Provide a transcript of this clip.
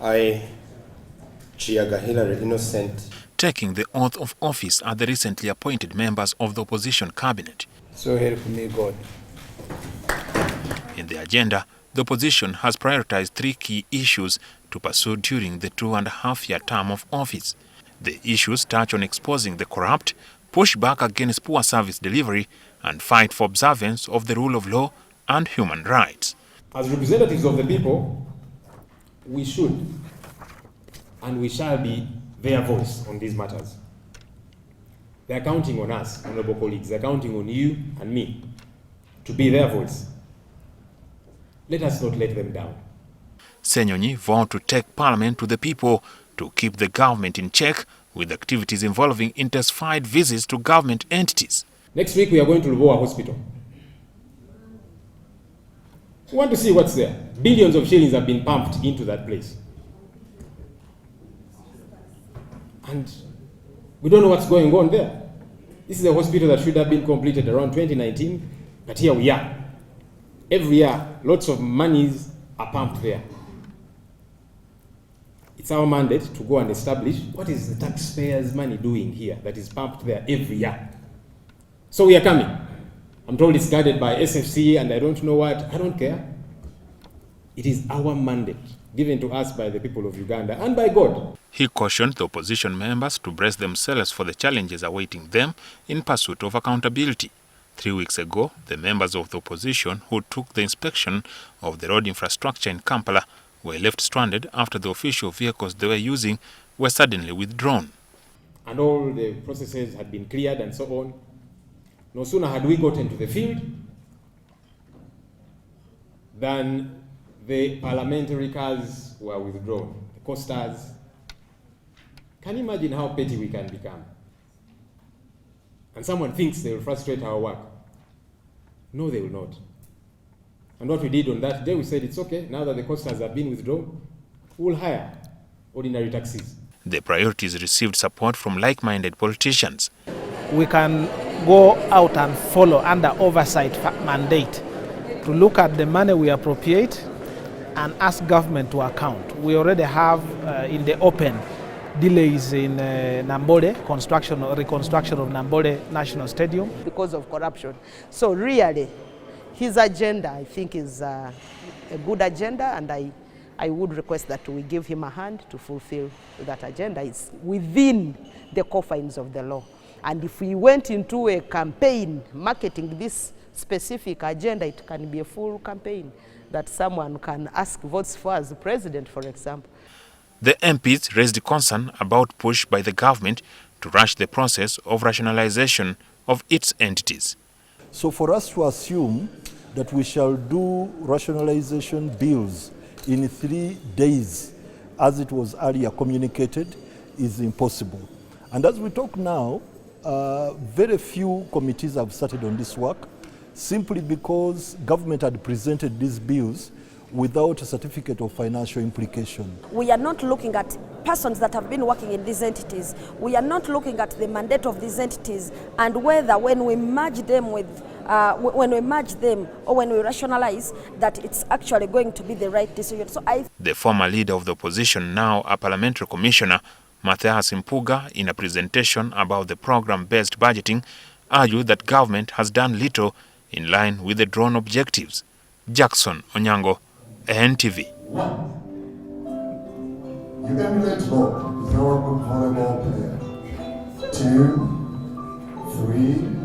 I, Chiaga Hilary Innocent, taking the oath of office are the recently appointed members of the opposition cabinet. So help me God. In the agenda, the opposition has prioritized 3 key issues to pursue during the 2.5-year term of office. The issues touch on exposing the corrupt, push back against poor service delivery, and fight for observance of the rule of law and human rights. As representatives of the people, we should and we shall be their voice on these matters. They're counting on us, honorable colleagues. They're counting on you and me to be their voice. Let us not let them down. Ssenyonyi vowed to take Parliament to the people to keep the government in check with activities involving intensified visits to government entities. Next week we are going to Lubowa Hospital. We want to see what's there. Billions of shillings have been pumped into that place. And we don't know what's going on there. This is a hospital that should have been completed around 2019, but here we are. Every year, lots of monies are pumped there. It's our mandate to go and establish what is the taxpayers' money doing here that is pumped there every year. So we are coming. I'm told it's guided by SFC and I don't know what. I don't care. It is our mandate given to us by the people of Uganda and by God. He cautioned the opposition members to brace themselves for the challenges awaiting them in pursuit of accountability. 3 weeks ago, the members of the opposition who took the inspection of the road infrastructure in Kampala were left stranded after the official vehicles they were using were suddenly withdrawn. And all the processes had been cleared and so on. No sooner had we gotten to the field than the parliamentary cars were withdrawn, the costers. Can you imagine how petty we can become? And someone thinks they will frustrate our work. No, they will not. And what we did on that day, we said it's okay, now that the costers have been withdrawn, we'll hire ordinary taxis. The priorities received support from like-minded politicians. We can go out and follow under oversight mandate to look at the money we appropriate and ask government to account. We already have in the open delays in Nambole, reconstruction of Nambole National Stadium. Because of corruption. So really, his agenda, I think, is a good agenda, and I would request that we give him a hand to fulfill that agenda. It's within the confines of the law. And if we went into a campaign marketing this specific agenda, it can be a full campaign that someone can ask votes for as president, for example. The MPs raised concern about push by the government to rush the process of rationalization of its entities. So for us to assume that we shall do rationalization bills in 3 days, as it was earlier communicated, is impossible. And as we talk now, very few committees have started on this work, simply because government had presented these bills without a certificate of financial implication. We are not looking at persons that have been working in these entities. We are not looking at the mandate of these entities and whether when we merge them with or when we rationalize that it's actually going to be the right decision. So the former leader of the opposition, now a parliamentary commissioner, Matthias Mpuga, in a presentation about the program-based budgeting, argued that government has done little in line with the drawn objectives. Jackson Onyango, NTV. You emulate law, you're a good volleyball player. 2, 3,